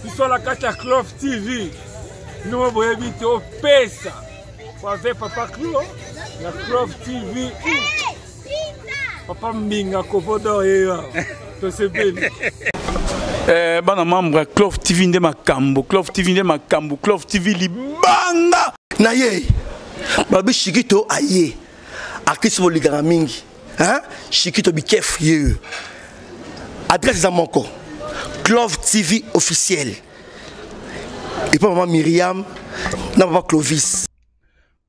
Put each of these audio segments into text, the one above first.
Biso la kati ya Clove TV. Nous boyebi to pesa. Kwa ve papa Clo la Clove TV. Papa Mbinga kovodo ya. To se beli. Bana membre Clove TV nde makambo, Clove TV nde makambo, Clove TV libanga. Na ye. Babi Shikito aye. Akisi boligara mingi. Hein? Shikito be careful ye. Adresse za moko. Clove TV officiel. Et pas maman Myriam, non papa Clovis.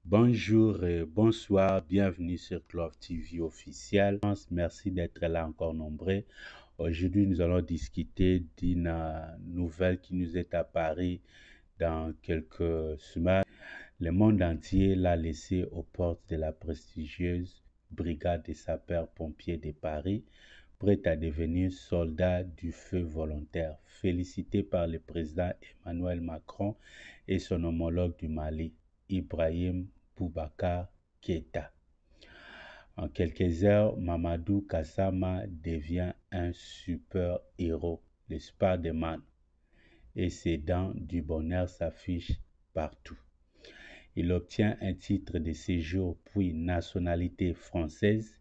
Bonjour et bonsoir, bienvenue sur Clove TV officiel. Merci d'être là encore nombreux. Aujourd'hui, nous allons discuter d'une nouvelle qui nous est apparue dans quelques semaines. Le monde entier l'a laissé aux portes de la prestigieuse brigade des sapeurs-pompiers de Paris, prête à devenir soldat du feu volontaire, félicité par le président Emmanuel Macron et son homologue du Mali, Ibrahim Boubacar Keïta. En quelques heures, Mamadou Kassama devient un super-héros, le Spider-Man, et ses dents du bonheur s'affichent partout. Il obtient un titre de séjour puis nationalité française,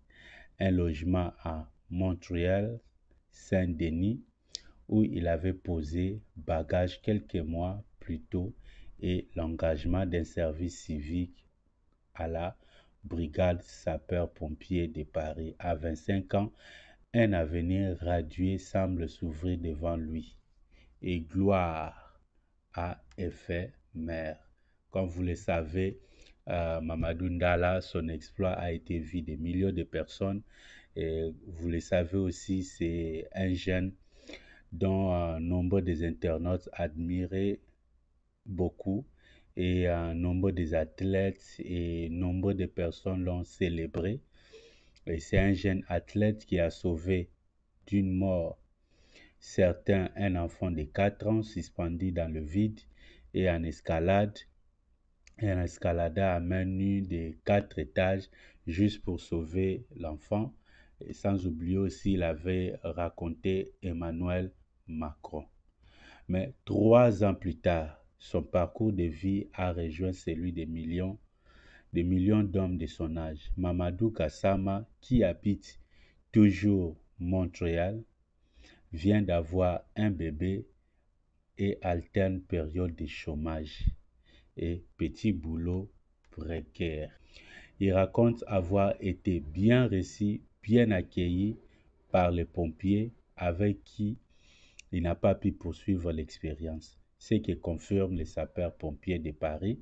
un logement à Montréal, Saint-Denis, où il avait posé bagage quelques mois plus tôt, et l'engagement d'un service civique à la brigade sapeurs-pompiers de Paris. À 25 ans, un avenir radieux semble s'ouvrir devant lui, et gloire à éphémère. Comme vous le savez, Mamadou Ndala, son exploit a été vu de millions de personnes. Et vous le savez aussi, c'est un jeune dont nombre des internautes admiraient beaucoup. Et nombre des athlètes et nombre de personnes l'ont célébré. Et c'est un jeune athlète qui a sauvé d'une mort certain un enfant de 4 ans suspendu dans le vide et en escalade. Un escaladeur à main nue de 4 étages juste pour sauver l'enfant. Et sans oublier aussi, il avait raconté Emmanuel Macron. Mais 3 ans plus tard, son parcours de vie a rejoint celui des millions d'hommes de son âge. Mamadou Kassama, qui habite toujours Montréal, vient d'avoir un bébé et alterne période de chômage et petit boulot précaire. Il raconte avoir été bien reçu, bien accueilli par les pompiers avec qui il n'a pas pu poursuivre l'expérience, ce qui confirme les sapeurs-pompiers de Paris.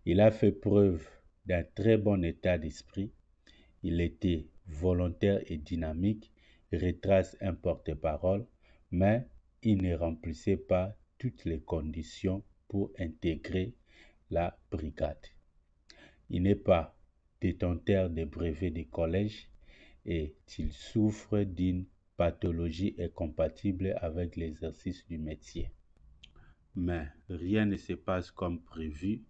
Il a fait preuve d'un très bon état d'esprit. Il était volontaire et dynamique, retrace un porte-parole, mais il ne remplissait pas toutes les conditions pour intégrer la brigade. Il n'est pas détenteur de brevet de collège et il souffre d'une pathologie incompatible avec l'exercice du métier. Mais rien ne se passe comme prévu.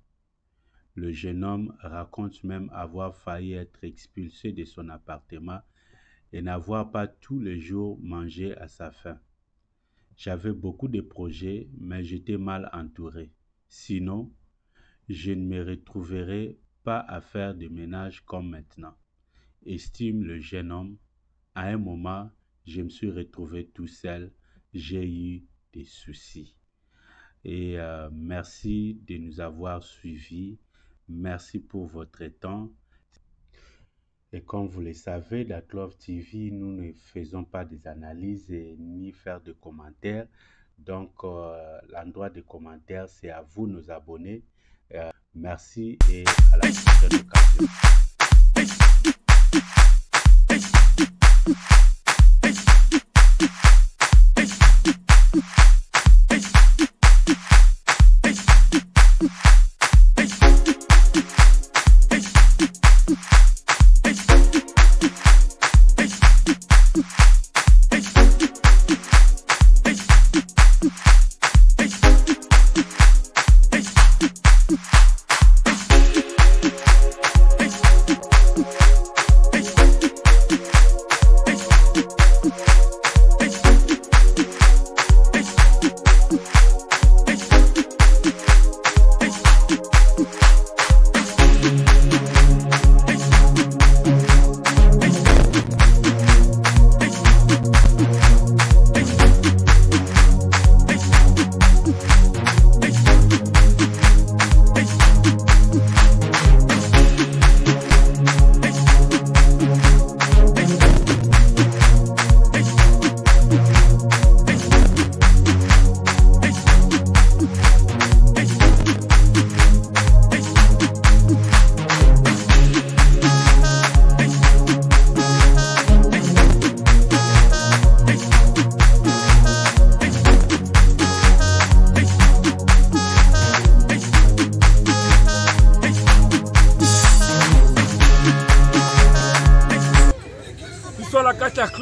Le jeune homme raconte même avoir failli être expulsé de son appartement et n'avoir pas tous les jours mangé à sa faim. J'avais beaucoup de projets, mais j'étais mal entouré. Sinon, je ne me retrouverai pas à faire de ménage comme maintenant, estime le jeune homme. À un moment, je me suis retrouvé tout seul, j'ai eu des soucis. Et merci de nous avoir suivis, merci pour votre temps. Et comme vous le savez, dans Clove TV, nous ne faisons pas des analyses ni faire de commentaires. Donc, l'endroit des commentaires, c'est à vous, nos abonnés. Merci et à la prochaine occasion.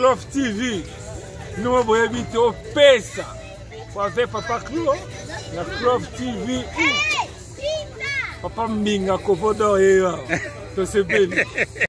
Clove TV. Nous boyebi au pesa. Pour faire papa Clove, la Clove TV. Papa Minga Kovodo et to se beli.